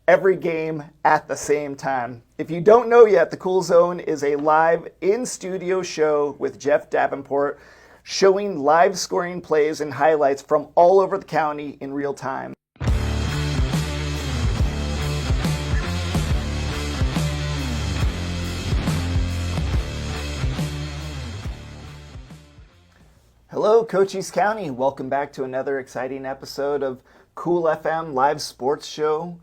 every game at the same time. If you don't know yet, the Cool Zone is a live in-studio show with Jeff Davenport showing live scoring plays and highlights from all over the county in real time. Hello, Cochise County. Welcome back to another exciting episode of Cool FM Live Sports Show,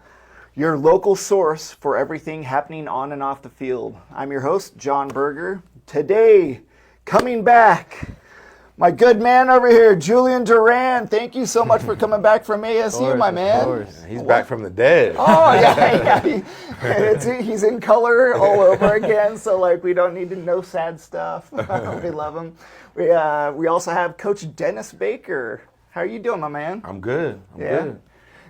your local source for everything happening on and off the field. I'm your host, Jon Berger. Today, coming back, my good man over here, Julian Duran. Thank you so much for coming back from ASU, my man. Of course. He's back from the dead. Oh, yeah. He's in color all over again, so we don't need to know sad stuff. We love him. We also have Coach Dennis Baker. How are you doing, my man? I'm good. I'm good.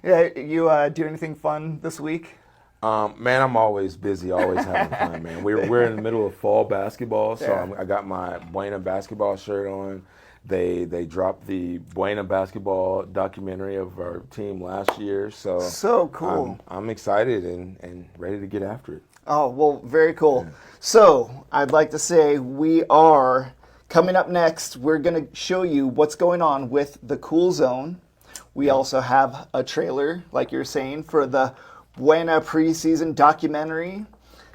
Yeah, you do anything fun this week? Man, I'm always busy, always having fun, man. We're in the middle of fall basketball, so I got my Buena Basketball shirt on. They dropped the Buena Basketball Documentary of our team last year, so cool. I'm excited and ready to get after it. Oh, well, very cool. Yeah. So I'd like to say we are coming up next. We're going to show you what's going on with the Cool Zone. We also have a trailer, like you're saying, for the Buena preseason documentary.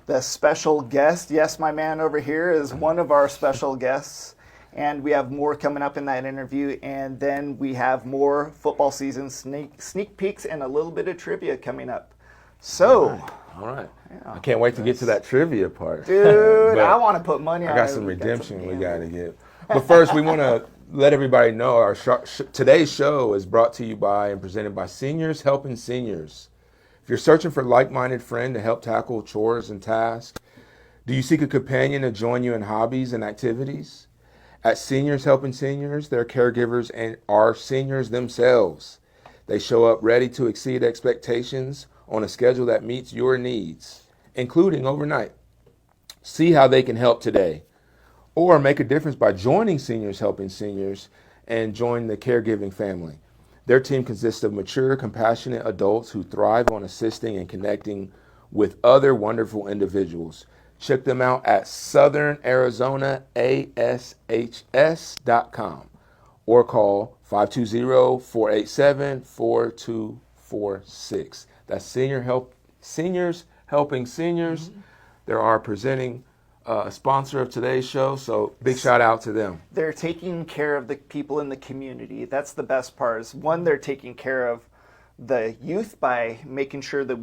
The special guest, yes, my man over here is one of our special guests. And we have more coming up in that interview. And then we have more football season sneak peeks and a little bit of trivia coming up. So. All right. Yeah, I can't wait to get to that trivia part. Dude, I want to put money on it. I got some redemption we got to get. But first, we want to let everybody know our today's show is brought to you by and presented by Seniors Helping Seniors. If you're searching for a like-minded friend to help tackle chores and tasks, do you seek a companion to join you in hobbies and activities? At Seniors Helping Seniors, their caregivers and are seniors themselves. They show up ready to exceed expectations on a schedule that meets your needs, including overnight. See how they can help today, or make a difference by joining Seniors Helping Seniors and join the caregiving family. Their team consists of mature, compassionate adults who thrive on assisting and connecting with other wonderful individuals. Check them out at southernarizonaashs.com or call 520-487-4246. That's Seniors Helping Seniors. Mm-hmm. They're our presenting sponsor of today's show, so big shout out to them. They're taking care of the people in the community. That's the best part. Is one, they're taking care of the youth by making sure that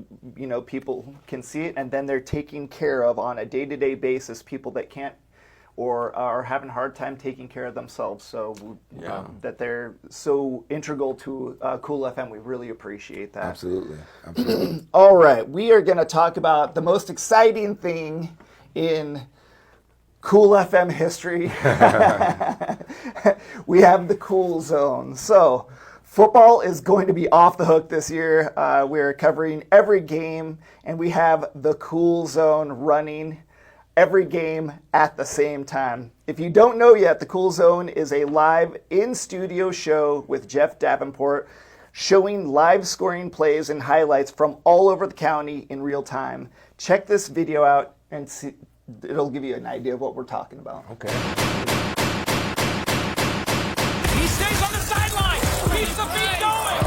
people can see it, and then they're taking care of on a day-to-day basis people that can't or are having a hard time taking care of themselves. So that they're so integral to Cool FM, we really appreciate that. Absolutely. All right, we are going to talk about the most exciting thing in Cool FM history. We have the Cool Zone. So football is going to be off the hook this year. We're covering every game, and we have the Cool Zone running every game at the same time. If you don't know yet, the Cool Zone is a live in-studio show with Jeff Davenport showing live scoring plays and highlights from all over the county in real time. Check this video out and see. It'll give you an idea of what we're talking about. Okay. He stays on the sideline. Keeps the feet going.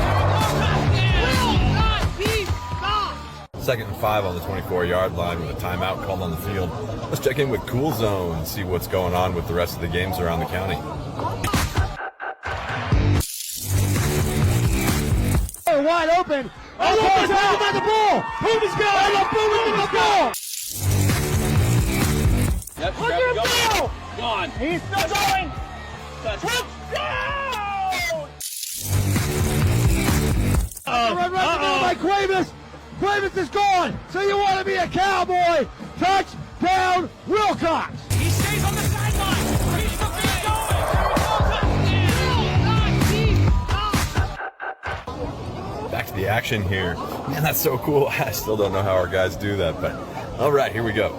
Second and 5 on the 24-yard line with a timeout called on the field. Let's check in with Cool Zone and see what's going on with the rest of the games around the county. Wide open. Oh, look, by the ball. Boom is going. Boom is the ball. Yep, Look at him go! Gone. He's still going! Touchdown! Run by Cuevas! Cuevas is gone! So you want to be a Cowboy! Touchdown, Wilcox! He stays on the sideline! Keeps the feet going! Back to the action here. Man, that's so cool. I still don't know how our guys do that, but all right, here we go.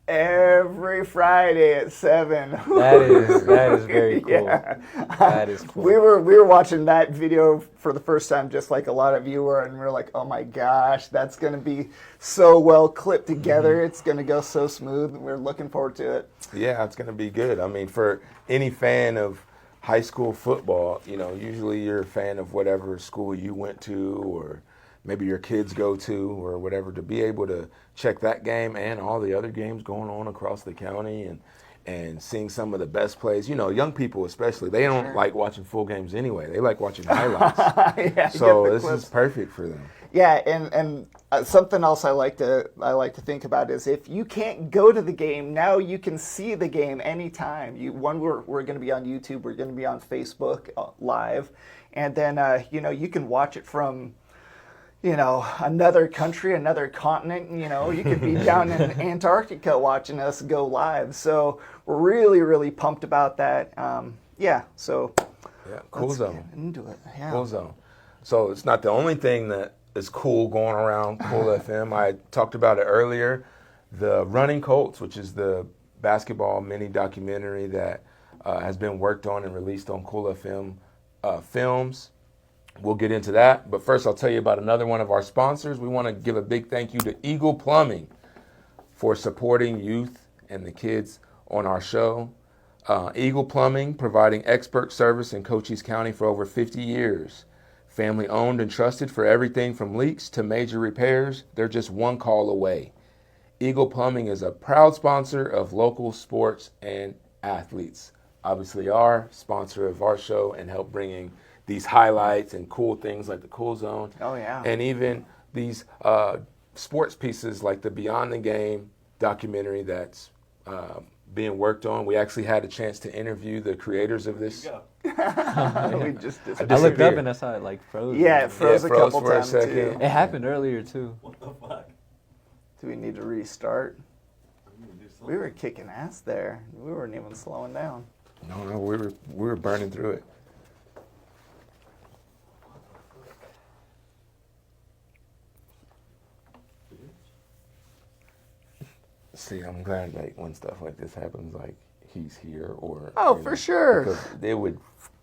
every Friday at 7. That is very cool. Yeah. That is cool. We were watching that video for the first time, just like a lot of you were, and we we're like, oh my gosh, that's going to be so well clipped together. It's going to go so smooth. We're looking forward to it. Yeah, it's going to be good. I mean, for any fan of high school football, you know, usually you're a fan of whatever school you went to or maybe your kids go to or whatever, to be able to check that game and all the other games going on across the county and seeing some of the best plays. You know, young people especially, they don't like watching full games anyway. They like watching highlights. Yeah, so this is perfect for them. Yeah, and something else I like to think about is if you can't go to the game, now you can see the game anytime. We're going to be on YouTube, we're going to be on Facebook live, and then you can watch it from another country, another continent. You could be down in Antarctica watching us go live. So we're really, really pumped about that. So Cool Zone. Get into it. Yeah. Cool Zone. So it's not the only thing that is cool going around Cool FM. I talked about it earlier. The Running Colts, which is the basketball mini documentary that has been worked on and released on Cool FM Films. We'll get into that, but first I'll tell you about another one of our sponsors. We want to give a big thank you to Eagle Plumbing for supporting youth and the kids on our show. Eagle Plumbing, providing expert service in Cochise County for over 50 years. Family owned and trusted for everything from leaks to major repairs. They're just one call away. Eagle Plumbing is a proud sponsor of local sports and athletes. Obviously our sponsor of our show and help bringing these highlights and cool things like the Cool Zone. Oh, yeah. And even these sports pieces like the Beyond the Game documentary that's being worked on. We actually had a chance to interview the creators of this. We just I looked up and I saw it like froze. Yeah, it froze a couple for times a second. too. It happened earlier too. Do we need to restart? We were kicking ass there. We weren't even slowing down. No, we were burning through it. See, I'm glad like when stuff like this happens, like he's here or For sure. Because it would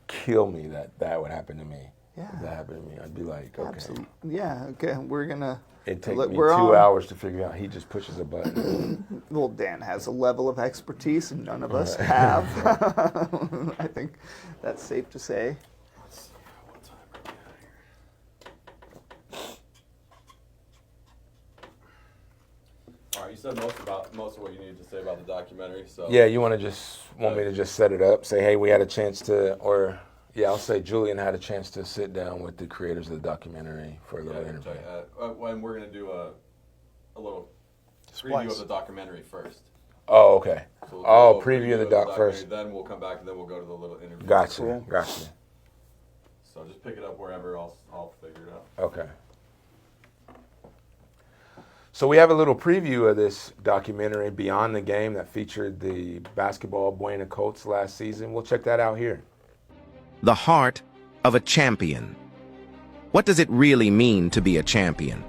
kill me that would happen to me. Yeah. If that happened to me, I'd be like, okay. Absolutely. Yeah. Okay. We're gonna. It'd take me we're 2 on. hours to figure out. He just pushes a button. Well, Dan has a level of expertise and none of us have. I think that's safe to say. All right, you said most of what you needed to say about the documentary. So Yeah, you want me to just set it up? Say, hey, we had a chance to, or yeah, I'll say Julian had a chance to sit down with the creators of the documentary for a little interview. When we're gonna do a little Splice. preview of the documentary first. Oh, okay. So we'll do a Oh, little preview of the of doc first. Then we'll come back and then we'll go to the little interview. Gotcha. Cool. Gotcha. So just pick it up wherever I'll figure it out. Okay. So we have a little preview of this documentary, Beyond the Game, that featured the basketball Buena Colts last season. We'll check that out here. The heart of a champion. What does it really mean to be a champion?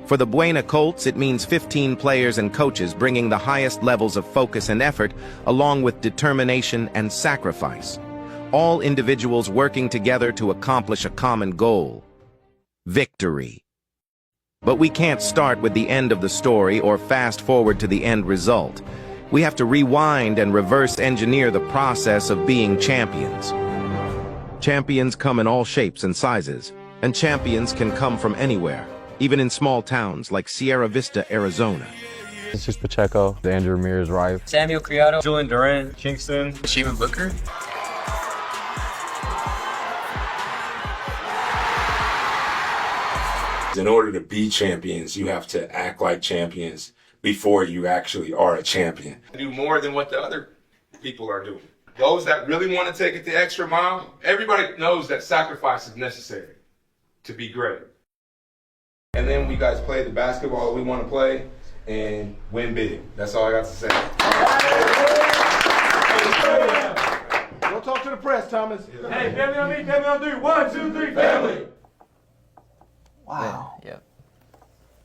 For the Buena Colts, it means 15 players and coaches bringing the highest levels of focus and effort, along with determination and sacrifice. All individuals working together to accomplish a common goal: victory. But we can't start with the end of the story or fast forward to the end result. We have to rewind and reverse engineer the process of being champions. Champions come in all shapes and sizes, and champions can come from anywhere, even in small towns like Sierra Vista, Arizona. It's just Pacheco, the Andrew Ramirez wife. Samuel Criado, Julian Duran, Kingston, Shimon Booker. In order to be champions, you have to act like champions before you actually are a champion. Do more than what the other people are doing. Those that really want to take it the extra mile, everybody knows that sacrifice is necessary to be great. And then we guys play the basketball we want to play and win big. That's all I got to say. Go talk to the press, Thomas. Hey, family on me, family on dude. 1, 2, 3, family. Wow. Yeah.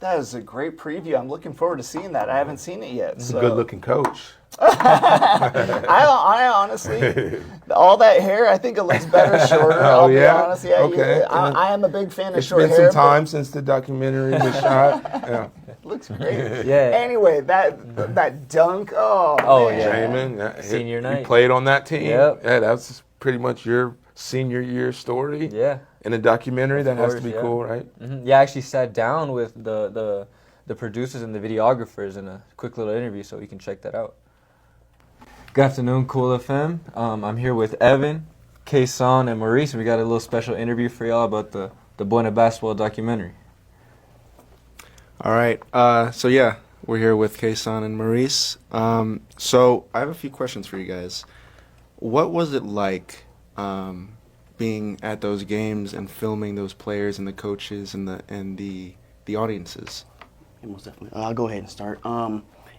That is a great preview. I'm looking forward to seeing that. I haven't seen it yet. He's So. a good-looking coach. I honestly, all that hair, I think it looks better shorter. I'll be honest. Yeah, Okay. I am a big fan of It's short been hair. some time since the documentary was shot. Yeah. Looks great. Yeah. Anyway, that dunk. Oh, Oh, man. yeah. Jamin, Senior you night. played on that team. Yep. Yeah, that's pretty much your senior year story. Yeah. In a documentary, that has to course, be yeah. cool, right? Yeah, I actually sat down with the producers and the videographers in a quick little interview, so you can check that out. Good afternoon, Cool FM. I'm here with Evan, Kason, and Maurice. We got a little special interview for y'all about the Buena Basketball Documentary. All right. So yeah, we're here with Kason and Maurice. So I have a few questions for you guys. What was it like being at those games and filming those players and the coaches and the audiences? Yeah, most definitely. I'll go ahead and start.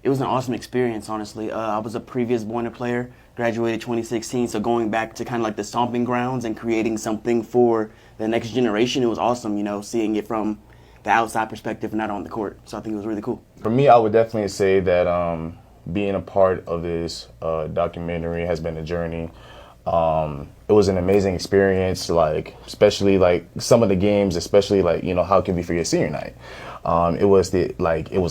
It was an awesome experience, honestly. I was a previous Buena player, graduated 2016, so going back to kind of like the stomping grounds and creating something for the next generation, it was awesome, you know, seeing it from the outside perspective, not on the court. So I think it was really cool. For me, I would definitely say that being a part of this documentary has been a journey. It was an amazing experience, like especially like some of the games, especially like, you know, how it can be for your senior night. It was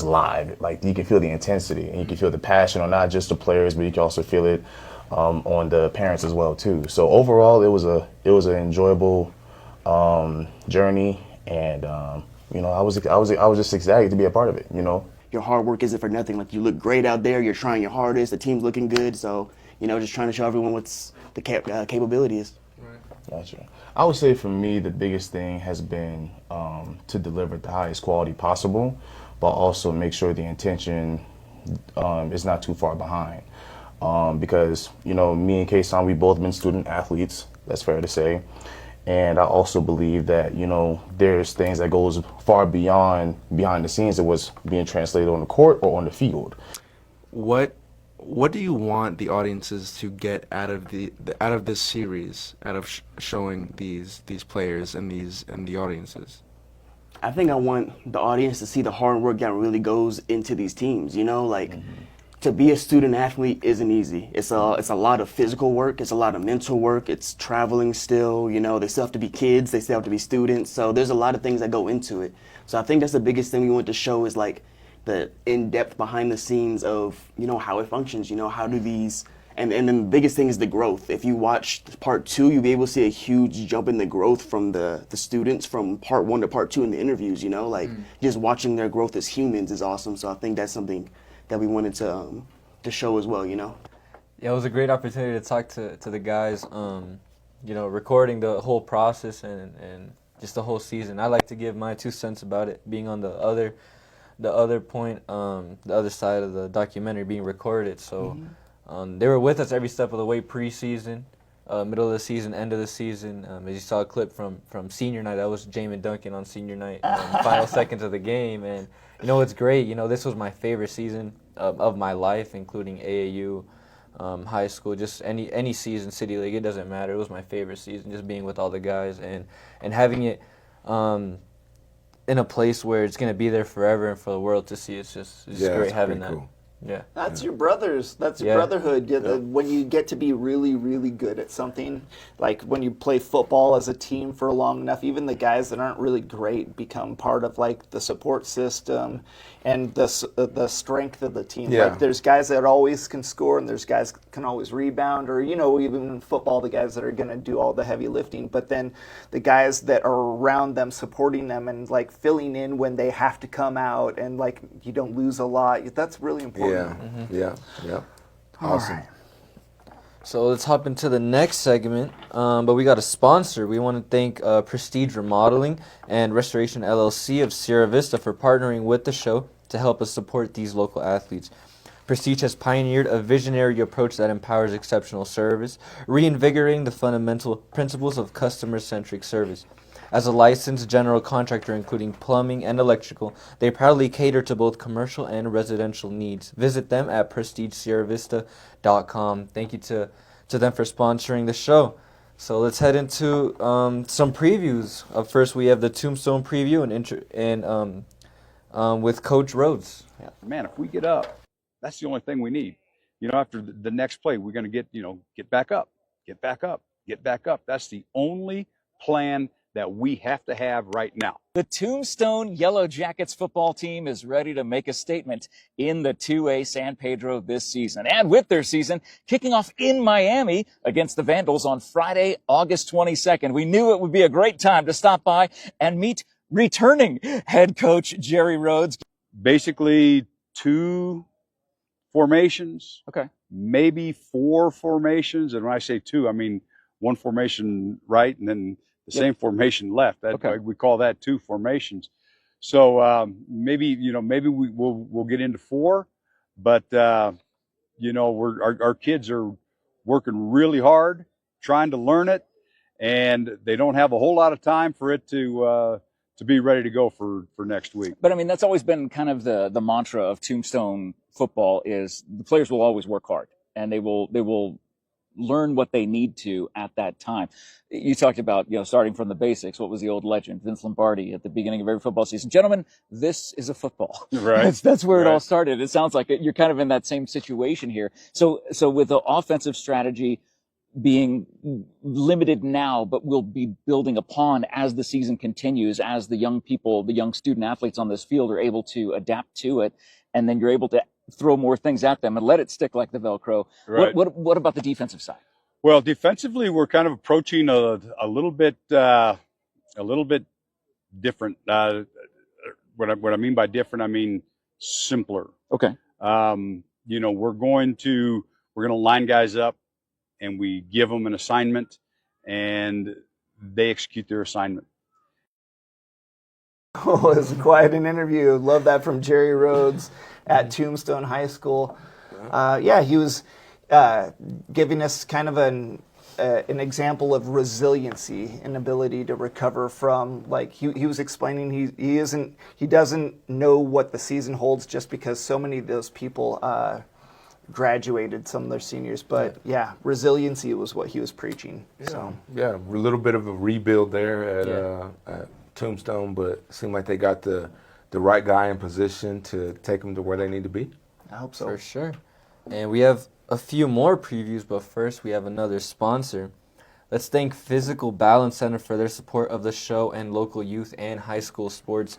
live. Like you can feel the intensity and you can feel the passion on not just the players, but you can also feel it on the parents as well too. So overall, it was an enjoyable journey, and you know, I was just excited to be a part of it. You know, your hard work isn't for nothing. Like you look great out there. You're trying your hardest. The team's looking good. So you know, just trying to show everyone what's the capability is. Gotcha. I would say for me, the biggest thing has been to deliver the highest quality possible, but also make sure the intention is not too far behind. Because, you know, me and Kason, we both been student athletes, that's fair to say. And I also believe that, you know, there's things that goes far behind the scenes of what's being translated on the court or on the field. What do you want the audiences to get out of out of this series, out of showing these players and the audiences? I think I want the audience to see the hard work that really goes into these teams. You know, like to be a student athlete isn't easy. It's a lot of physical work. It's a lot of mental work. It's traveling still. You know, they still have to be kids. They still have to be students. So there's a lot of things that go into it. So I think that's the biggest thing we want to show is like the in-depth behind the scenes of, you know, how it functions, you know, how do these, and then the biggest thing is the growth. If you watch part 2, you'll be able to see a huge jump in the growth from the students from part 1 to part 2 in the interviews, you know, like just watching their growth as humans is awesome. So I think that's something that we wanted to show as well, you know. Yeah, it was a great opportunity to talk to the guys, you know, recording the whole process and just the whole season. I like to give my 2 cents about it, being on the other point, the other side of the documentary being recorded. So they were with us every step of the way, preseason, middle of the season, end of the season. As you saw a clip from senior night, that was Jamin Duncan on senior night, final seconds of the game. And, you know, it's great. You know, this was my favorite season of my life, including AAU, high school, just any season, City League, it doesn't matter. It was my favorite season, just being with all the guys and having it in a place where it's going to be there forever and for the world to see. It's just great having that. Cool. Yeah. That's your brothers. That's your brotherhood. When you get to be really, really good at something, like when you play football as a team for long enough, even the guys that aren't really great become part of like the support system and the strength of the team. Yeah. Like there's guys that always can score and there's guys that can always rebound, or, you know, even in football, the guys that are going to do all the heavy lifting. But then the guys that are around them, supporting them and like filling in when they have to come out, and like you don't lose a lot. That's really important. Yeah. Awesome. All right. So let's hop into the next segment, but we got a sponsor. We want to thank Prestige Remodeling and Restoration LLC of Sierra Vista for partnering with the show to help us support these local athletes. Prestige has pioneered a visionary approach that empowers exceptional service, reinvigorating the fundamental principles of customer-centric service. As a licensed general contractor including plumbing and electrical, they proudly cater to both commercial and residential needs. Visit them at prestigesierravista.com. Thank you to them for sponsoring the show. So let's head into some previews. Up first, we have the Tombstone preview and with Coach Rhodes. Man, if we get up, that's the only thing we need. After the next play, we're going to get back up, get back up, get back up. That's the only plan that we have to have right now. The Tombstone Yellow Jackets football team is ready to make a statement in the 2A San Pedro this season. And with their season kicking off in Miami against the Vandals on Friday, August 22nd, we knew it would be a great time to stop by and meet returning head coach Jerry Rhodes. Basically 2 formations. Okay. Maybe 4 formations. And when I say 2, I mean 1 formation right and then the same formation left. We call that 2 formations. So maybe we'll get into 4, but our kids are working really hard trying to learn it, and they don't have a whole lot of time for it to be ready to go for next week. But I mean, that's always been kind of the mantra of Tombstone football is the players will always work hard, and they will learn what they need to at that time. You talked about, starting from the basics. What was the old legend? Vince Lombardi at the beginning of every football season. Gentlemen, this is a football. Right. That's where it all started. It sounds like you're kind of in that same situation here. So with the offensive strategy being limited now, but will be building upon as the season continues, as the young people, the young student athletes on this field are able to adapt to it, and then you're able to throw more things at them and let it stick like the Velcro. Right. What about the defensive side? Well, defensively, we're kind of approaching a little bit different. What I mean by different, I mean simpler. Okay. We're going to line guys up, and we give them an assignment, and they execute their assignment. Oh, it's quite an interview. Love that from Jerry Rhodes at Tombstone High School. He was giving us kind of an example of resiliency and ability to recover from, like he was explaining he doesn't know what the season holds just because so many of those people graduated, some of their seniors, but resiliency was what he was preaching. So a little bit of a rebuild there at Tombstone, but it seemed like they got the right guy in position to take them to where they need to be. I hope so. For sure. And we have a few more previews, but first we have another sponsor. Let's thank Physical Balance Center for their support of the show and local youth and high school sports.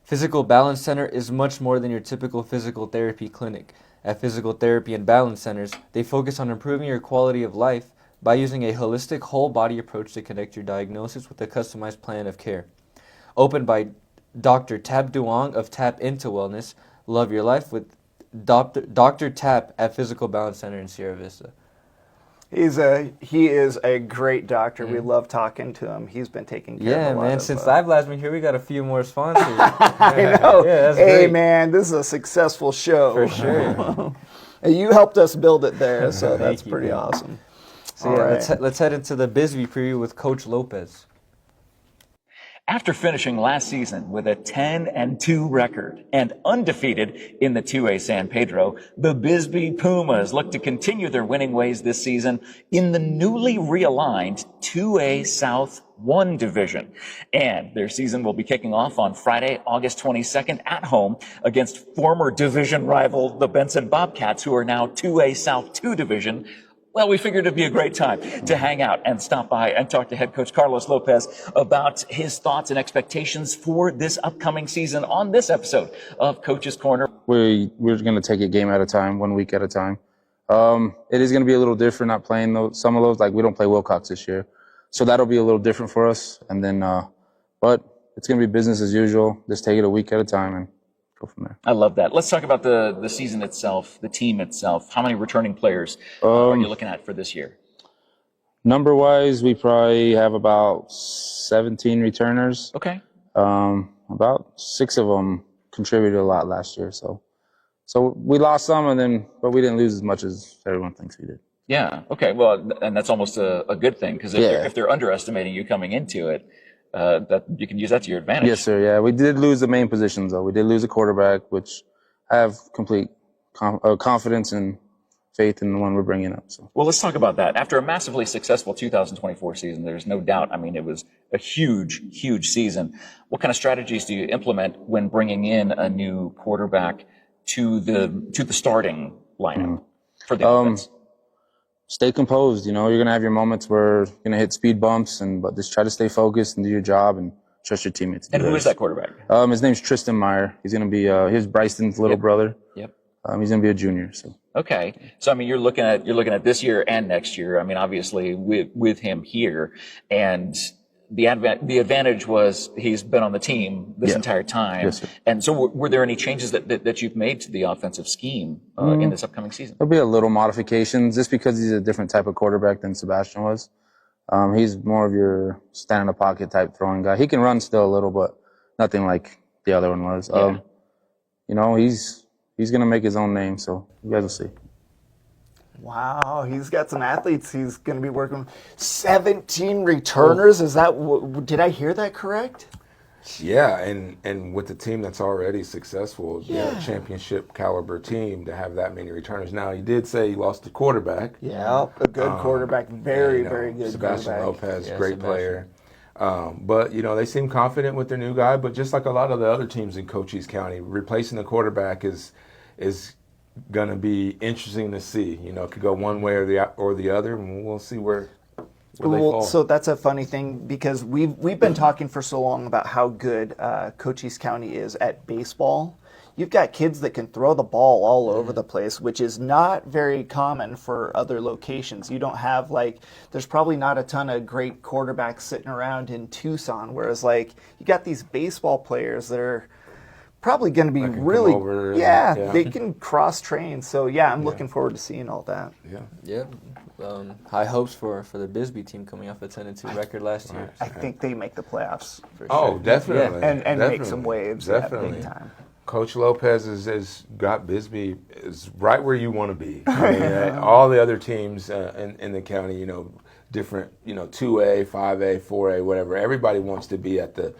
Physical Balance Center is much more than your typical physical therapy clinic. At Physical Therapy and Balance Centers, they focus on improving your quality of life by using a holistic whole-body approach to connect your diagnosis with a customized plan of care. Opened by Dr. Tap Duong of Tap Into Wellness, love your life with Dr. Tap at Physical Balance Center in Sierra Vista. He is a great doctor. We love talking to him. He's been taking care of a lot of... Since I've last been here, we got a few more sponsors. I know. That's hey, great. Man, this is a successful show. For sure. And you helped us build it there, so that's you, pretty man. awesome. So let's head into the Bisbee preview with Coach Lopez. After finishing last season with a 10-2 record and undefeated in the 2A San Pedro, the Bisbee Pumas look to continue their winning ways this season in the newly realigned 2A South 1 division. And their season will be kicking off on Friday, August 22nd at home against former division rival, the Benson Bobcats, who are now 2A South 2 division. Well, we figured it'd be a great time to hang out and stop by and talk to head coach Carlos Lopez about his thoughts and expectations for this upcoming season on this episode of Coach's Corner. We're going to take it game at a time, 1 week at a time. It is going to be a little different not playing some of those. Like, we don't play Wilcox this year. So that'll be a little different for us. And then, but it's going to be business as usual. Just take it a week at a time and go from there. I love that. Let's talk about the season itself, the team itself. How many returning players are you looking at for this year? Number-wise, we probably have about 17 returners. Okay. About 6 of them contributed a lot last year. So we lost some, but we didn't lose as much as everyone thinks we did. Yeah. Okay. Well, and that's almost a good thing, because if they're underestimating you coming into it, that you can use that to your advantage. Yes, sir. Yeah, we did lose the main positions, though. We did lose a quarterback, which I have complete confidence and faith in the one we're bringing up. So. Well, let's talk about that. After a massively successful 2024 season, there's no doubt. I mean, it was a huge, huge season. What kind of strategies do you implement when bringing in a new quarterback to the starting lineup for the offense? Stay composed. You know, you're gonna have your moments where you're gonna hit speed bumps, but just try to stay focused and do your job and trust your teammates. And who is that quarterback? His name's Tristan Meyer. He's gonna be he's Bryson's little brother. Yep. He's gonna be a junior. So. Okay. So I mean, you're looking at this year and next year. I mean, obviously with him here, and the advantage was he's been on the team this entire time. Yes, sir. And so were there any changes that you've made to the offensive scheme in this upcoming season? There'll be a little modifications just because he's a different type of quarterback than Sebastian was. He's more of your stand in the pocket type throwing guy. He can run still a little, but nothing like the other one was. You know, he's going to make his own name, so you guys will see. Wow, he's got some athletes he's going to be working with. 17 returners, is that, did I hear that correct? Yeah, and with the team that's already successful, a championship caliber team, to have that many returners. Now, he did say he lost the quarterback. Yeah, a good quarterback, very good Sebastian quarterback. Lopez, great player. But, you know, they seem confident with their new guy, but just like a lot of the other teams in Cochise County, replacing the quarterback is going to be interesting to see. You know, it could go one way or the other, and we'll see where they fall. So that's a funny thing, because we've been talking for so long about how good Cochise County is at baseball. You've got kids that can throw the ball all over the place, which is not very common for other locations. You don't have, like, there's probably not a ton of great quarterbacks sitting around in Tucson, whereas, like, you got these baseball players that are probably going to be really, they can cross train. So I'm looking forward to seeing all that. High hopes for the Bisbee team coming off a 10-2 record last year. I think they make the playoffs for sure. Oh, definitely. And definitely. make some waves. Definitely. Big time. Coach Lopez has got Bisbee is right where you want to be. I mean, all the other teams in the county, you know, different, you know, 2A, 5A, 4A, whatever. Everybody wants to be at the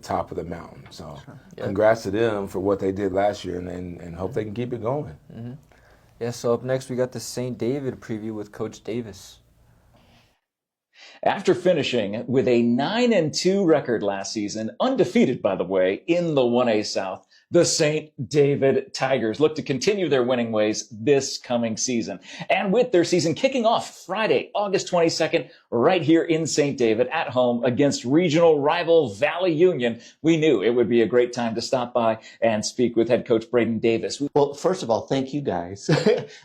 top of the mountain. So congrats to them for what they did last year, and hope they can keep it going. Mm-hmm. Yeah, so up next we got the St. David preview with Coach Davis. After finishing with a 9-2 record last season, undefeated, by the way, in the 1A South, the St. David Tigers look to continue their winning ways this coming season. And with their season kicking off Friday, August 22nd, right here in St. David at home against regional rival Valley Union, we knew it would be a great time to stop by and speak with head coach Braden Davis. Well, first of all, thank you guys.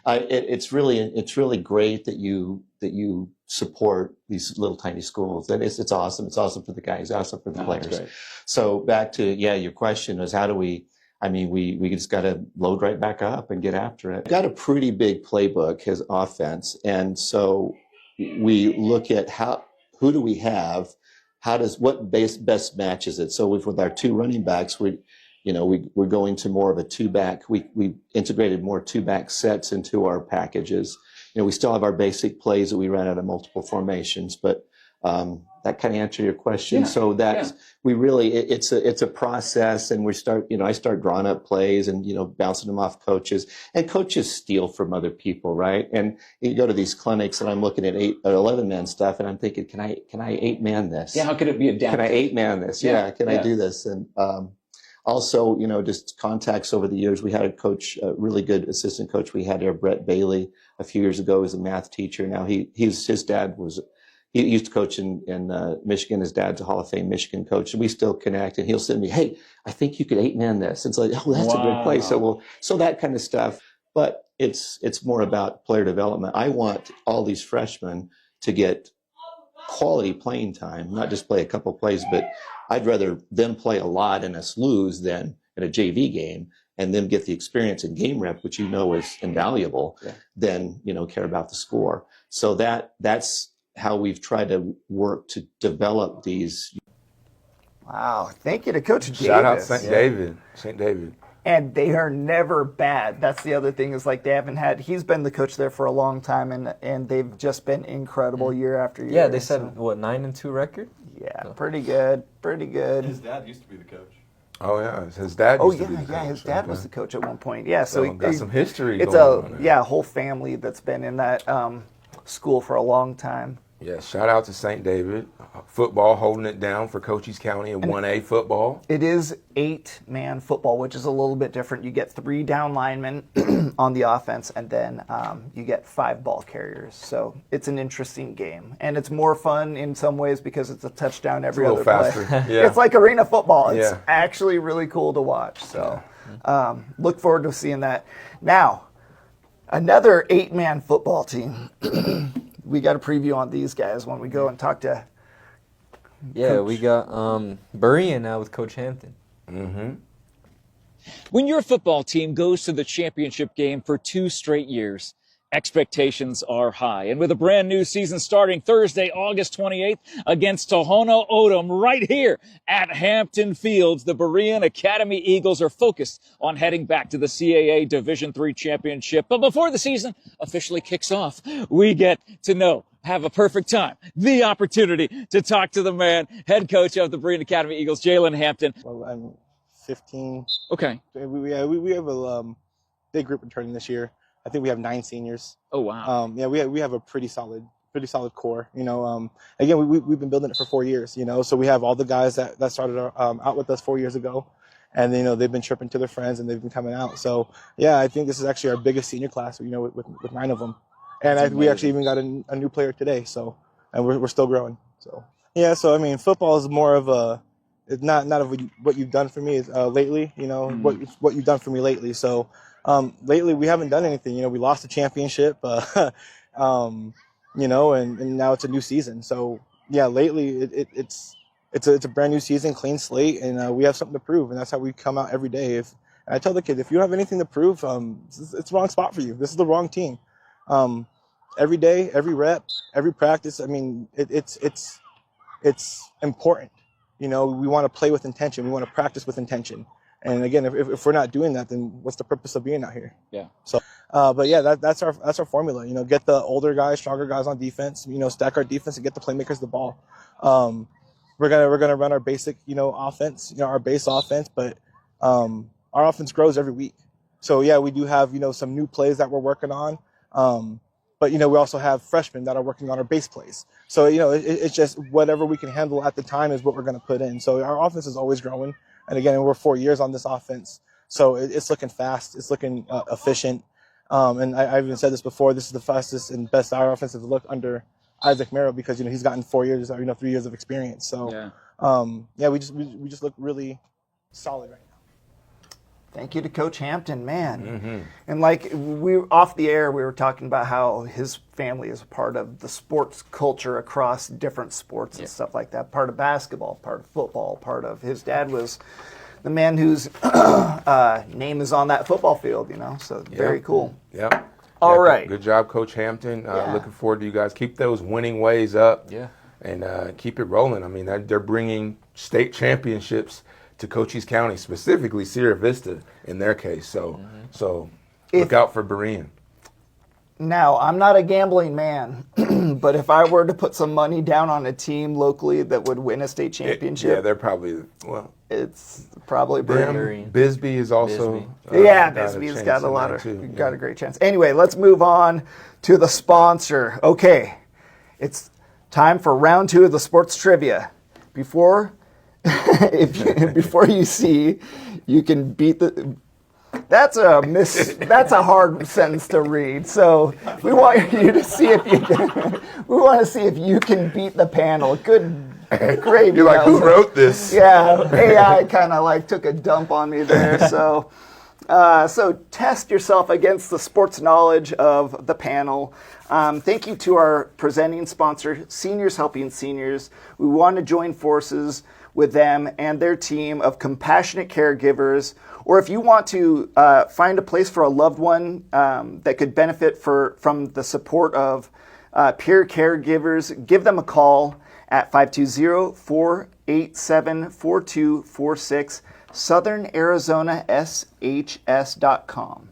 It's really great that you support these little tiny schools. And it's awesome. It's awesome for the guys, awesome for the players. So back to, your question was how do we just got to load right back up and get after it. Got a pretty big playbook, his offense. And so we look at who do we have? What best matches it? So with our two running backs, we're going to more of a two-back. We integrated more two-back sets into our packages. You know, we still have our basic plays that we run out of multiple formations, but that kind of answer your question. Yeah, so we really, it's a process, and I start drawing up plays and, bouncing them off coaches, and coaches steal from other people. Right. And you go to these clinics and I'm looking at 8 or 11 man stuff and I'm thinking, can I 8-man this? Yeah. How could it be adapted? Can I 8-man this? Yeah. Can I do this? And, also, just contacts over the years. We had a really good assistant coach. We had Brett Bailey a few years ago. He was a math teacher. Now he used to coach in Michigan. His dad's a Hall of Fame Michigan coach. And we still connect, and he'll send me, hey, I think you could 8-man this. And it's like, oh, that's a good play. So that kind of stuff. But it's more about player development. I want all these freshmen to get quality playing time, not just play a couple plays, but I'd rather them play a lot and us lose than in a JV game, and them get the experience in game rep, which is invaluable, than care about the score. So that's how we've tried to work to develop these. Wow, thank you to Coach Davis. Shout out St. David. St. David. And they are never bad. That's the other thing, is like he's been the coach there for a long time, and they've just been incredible year after year. Yeah, they said, 9-2 record? Yeah, pretty good. His dad used to be the coach. Oh yeah, his dad. Oh used to be the yeah, coach. his dad was the coach at one point. Yeah, so got some history. It's going on there. a whole family that's been in that school for a long time. Yeah, shout out to St. David football holding it down for Cochise County in 1A football. It is 8-man football, which is a little bit different. You get 3 down linemen on the offense, and then you get 5 ball carriers. So it's an interesting game, and it's more fun in some ways because it's a touchdown every other faster. play. Yeah. It's like arena football. It's Yeah. actually really cool to watch. So look forward to seeing that. Now, another 8-man football team. We got a preview on these guys when we go and talk to. Yeah, Coach. we got Berean now with Coach Hampton. Mm-hmm. When your football team goes to the championship game for 2 straight years, expectations are high. And with a brand new season starting Thursday, August 28th against Tohono O'odham right here at Hampton Fields, the Berean Academy Eagles are focused on heading back to the CAA Division III championship. But before the season officially kicks off, we get to have a perfect time, the opportunity to talk to the man, head coach of the Berean Academy Eagles, Jalen Hampton. Well, I'm 15. Okay. We have a big group returning this year. I think we have 9 seniors. Oh wow. Yeah, we have a pretty solid core. Again, we've been building it for 4 years. So we have all the guys that started out with us 4 years ago, and they've been tripping to their friends and they've been coming out. So yeah, I think this is actually our biggest senior class. With 9 of them, and we actually even got a new player today. So and we're still growing. So yeah, so I mean, football is more of a it's not of what you've done for me lately. What you've done for me lately. So. Lately we haven't done anything. We lost the championship, and now it's a new season. So yeah, lately it's a brand new season, clean slate, and we have something to prove, and that's how we come out every day. And I tell the kids, if you don't have anything to prove, it's the wrong spot for you. This is the wrong team. Every day, every rep, every practice. I mean, it's important. We want to play with intention. We want to practice with intention. And again, if we're not doing that, then what's the purpose of being out here? Yeah. So, but yeah, that's our formula. Get the older guys, stronger guys on defense. Stack our defense and get the playmakers the ball. We're gonna run our basic, offense, our base offense, but our offense grows every week. So yeah, we do have some new plays that we're working on. But we also have freshmen that are working on our base plays. So it's just whatever we can handle at the time is what we're gonna put in. So our offense is always growing. And again, we're 4 years on this offense, so it's looking fast. It's looking efficient. And I even said this before. This is the fastest and best our offensive look under Isaac Merrill because he's gotten 4 years, 3 years of experience. So yeah, we just look really solid right now. Thank you to Coach Hampton, man. Mm-hmm. And like we off the air, we were talking about how his family is a part of the sports culture across different sports and stuff like that. Part of basketball, part of football, part of his dad was the man whose name is on that football field. So very cool. Yeah. All right. Good job, Coach Hampton. Looking forward to you guys. Keep those winning ways up. Yeah. And keep it rolling. I mean, they're bringing state championships to Cochise County, specifically Sierra Vista in their case. So look out for Berean. Now, I'm not a gambling man, but if I were to put some money down on a team locally that would win a state championship. Yeah, they're probably, it's probably Berean. Bisbee is also. Bisbee's got got a great chance. Anyway, let's move on to the sponsor. Okay, it's time for round 2 of the sports trivia. Before you see, you can beat the. That's a hard sentence to read. So we want you to see if you can. We want to see if you can beat the panel. Good gravy. You're like, who wrote this? Yeah, AI kind of took a dump on me there. So test yourself against the sports knowledge of the panel. Thank you to our presenting sponsor, Seniors Helping Seniors. We want to join forces with them and their team of compassionate caregivers. Or if you want to find a place for a loved one that could benefit from the support of peer caregivers, give them a call at 520-487-4246, SouthernArizonaSHS.com.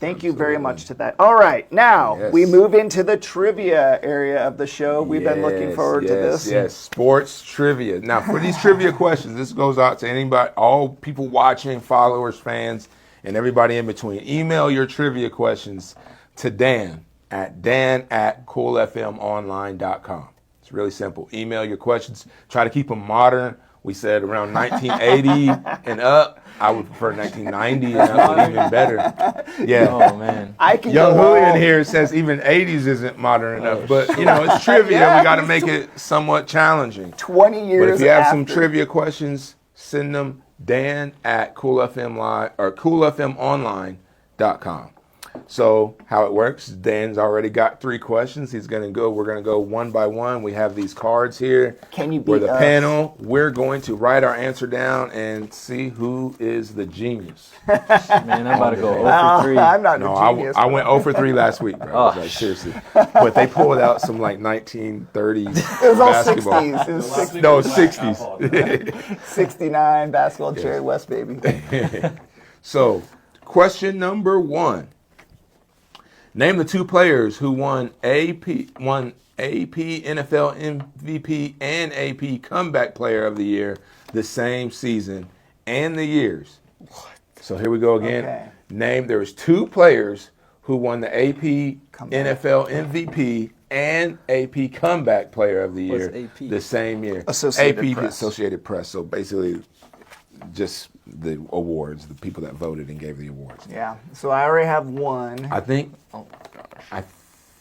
Thank you very much to that. All right, now we move into the trivia area of the show. We've been looking forward to this. Yes, sports trivia. Now, for these trivia questions, this goes out to anybody, all people watching, followers, fans, and everybody in between. Email your trivia questions to Dan at coolfmonline.com. It's really simple. Email your questions. Try to keep them modern. We said around 1980 and up. I would prefer 1990 and up, even better. Yeah. Oh, man. Young Julian here says even 80s isn't modern enough, but it's trivia. We got to make it somewhat challenging. 20 years. But if you have some trivia questions, send them Dan at coolfmonline.com. So how it works, Dan's already got 3 questions. We're going to go one by one. We have these cards here. Can you beat We're the us? panel. We're going to write our answer down and see who is the genius. Man, I'm about to go 0 for 3. I'm not a genius. I went 0 for 3 last week, bro. Like, seriously. But they pulled out some like 1930s It was all basketball. 60s. It was 60s. No, 60s. 69 basketball, Jerry West, baby. So, question number 1. Name the 2 players who won AP NFL MVP and AP Comeback Player of the Year the same season and the years. So here we go again. Okay. There was 2 players who won the AP NFL MVP and AP Comeback Player of the Year the same year. Associated Press. Associated Press. So basically, just the awards, the people that voted and gave the awards. Yeah. So I already have 1. I think.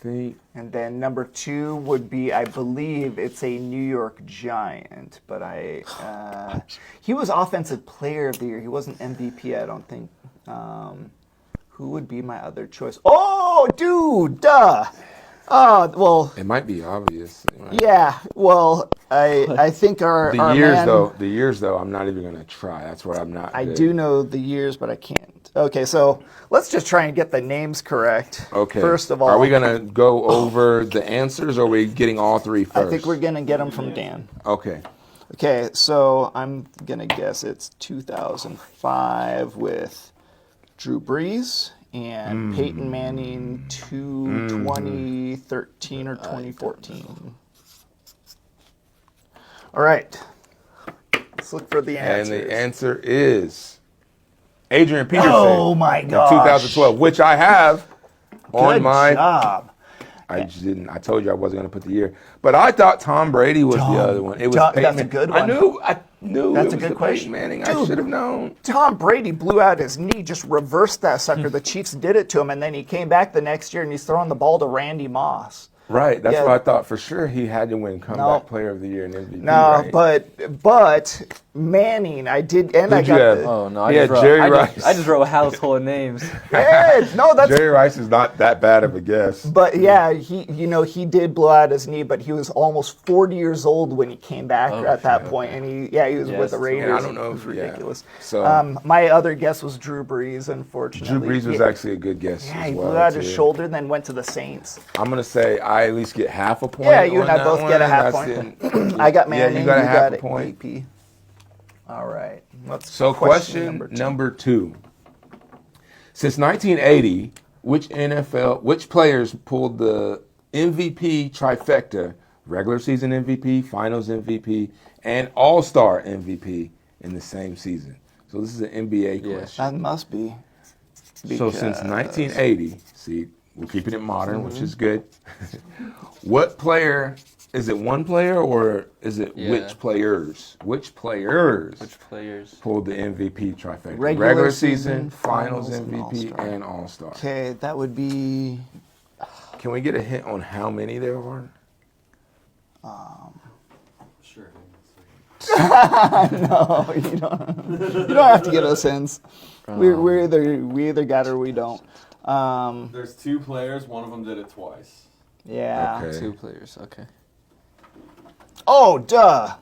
And then number 2 would be, I believe it's a New York Giant, but he was Offensive Player of the Year. He wasn't MVP, I don't think. Who would be my other choice? Oh, dude, duh. Well, it might be obvious. Yeah. Well, I think our years man, the years though, I'm not even gonna try. That's where I'm not. I do know the years, but I can't. Okay, so let's just try and get the names correct. Okay. First of all, are we gonna go over the answers, or are we getting all 3 first? I think we're gonna get them from Dan. Okay. Okay, so I'm gonna guess it's 2005 with Drew Brees. And Peyton Manning 2013 or 2014. All right. Let's look for the answers. And the answer is Adrian Peterson. Oh my gosh. 2012, which I have on my. Good job. I told you I wasn't going to put the year, but I thought Tom Brady was the other one. It was Peyton that's a good one. I knew. That's it a was good question. Manning. Dude, I should have known. Tom Brady blew out his knee, just reversed that sucker. The Chiefs did it to him, and then he came back the next year and he's throwing the ball to Randy Moss. Right, that's what I thought for sure. He had to win Comeback Player of the Year and MVP. No, right? but Manning, I did, and I got the. Oh no, Jerry Rice. I just wrote household names. Yeah, no, that's Jerry Rice is not that bad of a guess. But yeah, he did blow out his knee, but he was almost 40 years old when he came back at that point, and he was with the Raiders. I don't know. It was ridiculous. So my other guess was Drew Brees. Unfortunately, Drew Brees was actually a good guess. Yeah, as he well, blew out his shoulder, then went to the Saints. I'm gonna say I at least get half a point. Yeah, you and I both one. get a half point. I got Manning. Yeah, you got a half a it, point. AP. All right. So question number 2. Since 1980, which players pulled the MVP trifecta, regular season MVP, finals MVP, and all-star MVP in the same season? So this is an NBA question. That must be. So since 1980, see, we're keeping it modern, which is good. What player, is it one player or is it which players? Which players pulled the MVP trifecta? Regular season, finals MVP, and all-star. Okay, that would be. Can we get a hint on how many there are? Sure. No, you don't have to give us hints. We either got it or we don't. There's 2 players. One of them did it twice. Yeah. Okay. 2 players. Okay. Oh, duh.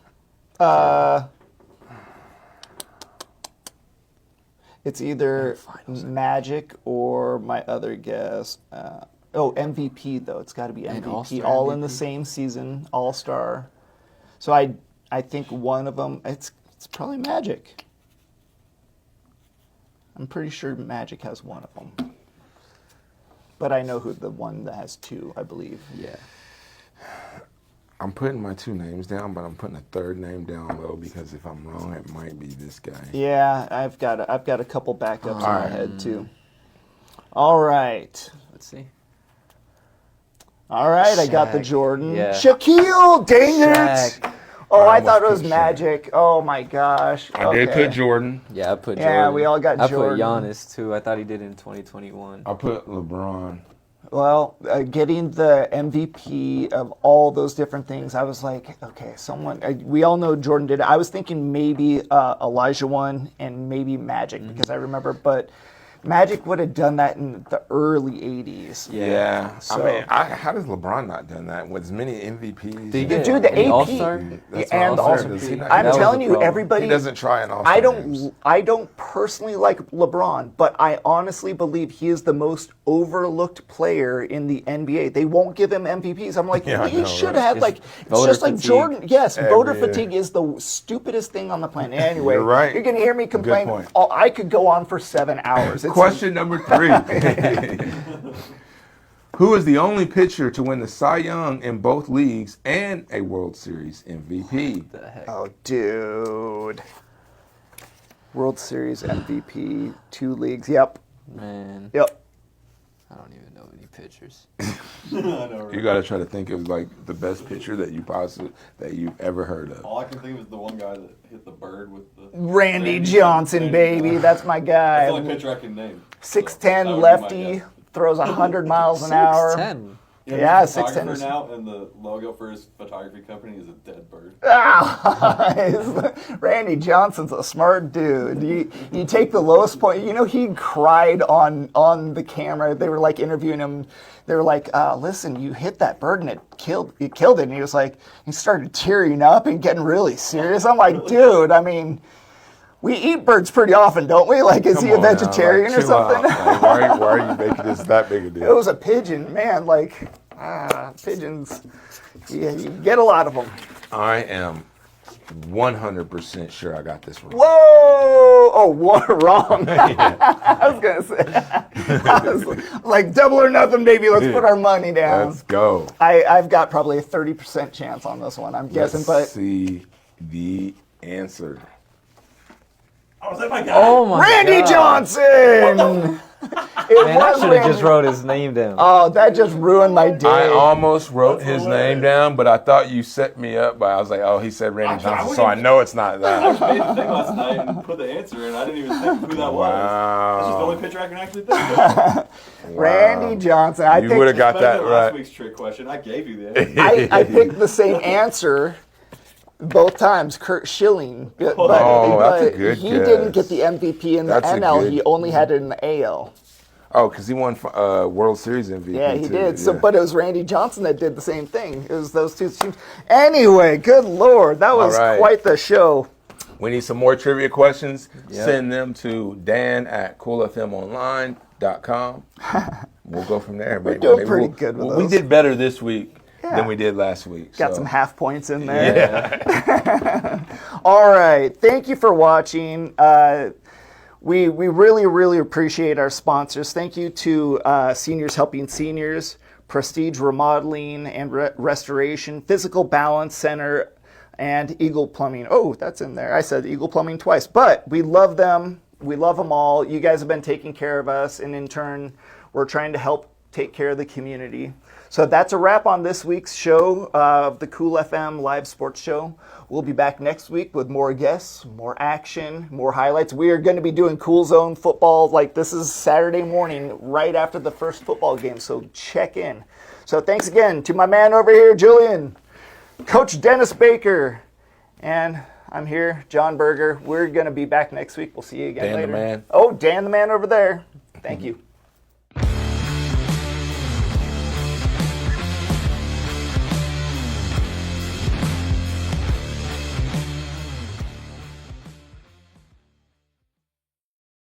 It's either Magic or my other guess. MVP though. It's got to be MVP. All in the same season, All-Star. So I think one of them. It's probably Magic. I'm pretty sure Magic has one of them. but I know who the one that has 2, I believe. Yeah. I'm putting my 2 names down, but I'm putting a 3rd name down low because if I'm wrong, it might be this guy. Yeah, I've got a couple backups in my head too. All right. Let's see. All right, I got the Shaq. Jordan. Yeah. Shaquille, dang it! Shaq. Oh, I almost thought it was put Shaq. Magic. Oh my gosh. I did put Jordan. Yeah, I put Jordan. Yeah, we all got I Jordan. put Giannis too. I thought he did in 2021. I put LeBron. Well, getting the MVP of all those different things, I was like, okay, we all know Jordan did it. I was thinking maybe Elijah won and maybe Magic because I remember, but Magic would have done that in the early 80s. Yeah. So, I mean, how does LeBron not done that with as many MVPs? Dude, the AP All-Star? and the All-Star. I'm That was telling the you, problem. everybody. He doesn't try an All-Star games. I don't personally like LeBron, but I honestly believe he is the most overlooked player in the NBA. They won't give him MVPs. I'm like, Yeah, I he know, should right? have it's voter just like fatigue. Jordan. Yes, voter Every year. fatigue is the stupidest thing on the planet. Anyway, You're right. You're gonna hear me complain. point. Oh, I could go on for 7 hours. It's Question number 3. Who is the only pitcher to win the Cy Young in both leagues and a World Series MVP? The heck? Oh, dude. World Series MVP, 2 leagues. Yep. Man, Yep. I don't even know any pitchers. You got to try to think of like the best pitcher that you've ever heard of. All I can think of is the one guy that hit the bird with the Randy Johnson, baby. That's my guy. That's the only pitcher I can name. 6'10", That would be my lefty, guess. throws 100 miles an hour. 6'10". Yeah, he's a 6'10". photographer now, and the logo for his photography company is a dead bird. Randy Johnson's a smart dude. You take the lowest point. You know, he cried on the camera. They were like interviewing him. They were like, "Listen, you hit that bird and it killed it." And he was like, he started tearing up and getting really serious. I'm like, dude, I mean, we eat birds pretty often, don't we? Like, is he a vegetarian or something? Like, why are you making this that big a deal? It was a pigeon, man. Like, pigeons. Yeah, you get a lot of them. I am 100% sure I got this wrong. Whoa! Oh, wrong. I was gonna say, like double or nothing, baby. Let's put our money down. Let's go. I've got probably a 30% chance on this one. I'm guessing, Let's see the answer. Oh, is that my guy? Oh my Randy God. Johnson. It Man, I was should have Randy. just wrote his name down. Oh, that just ruined my day. I almost wrote his name down, but I thought you set me up by, I was like, oh, he said Randy Johnson, so I know it's not I that. made the thing last night and put the answer in. I didn't even think who that was. That's just the only pitcher I can actually think of. Randy Johnson. I You would have got Better that than last right. week's trick question. I gave you the answer. I picked the same answer both times, Kurt Schilling. But, Oh, that's a but good he guess. didn't get the MVP in the That's a NL. good- He only had it in the AL. Oh, because he won World Series MVP. Yeah, he too. did. So, Yeah. but it was Randy Johnson that did the same thing. It was those two teams. Anyway, good Lord, that was right. quite the show. We need some more trivia questions. Send them to dan@coolfmonline.com. We'll go from there. We're Maybe- doing maybe pretty good with We those. did better this week Yeah. than we did last week. Got so. some half points in there. All right. Thank you for watching. We really, really appreciate our sponsors. Thank you to Seniors Helping Seniors, Prestige Remodeling and Restoration, Physical Balance Center, and Eagle Plumbing. Oh, that's in there. I said Eagle Plumbing twice, but we love them. We love them all. You guys have been taking care of us, and in turn, we're trying to help take care of the community. So that's a wrap on this week's show of the Cool FM Live Sports Show. We'll be back next week with more guests, more action, more highlights. We are going to be doing Cool Zone football. Like, this is Saturday morning, right after the first football game, so check in. So thanks again to my man over here, Julian, Coach Dennis Baker, and I'm here, Jon Berger. We're going to be back next week. We'll see you again Dan the later. man. Oh, Dan the man over there. Thank you.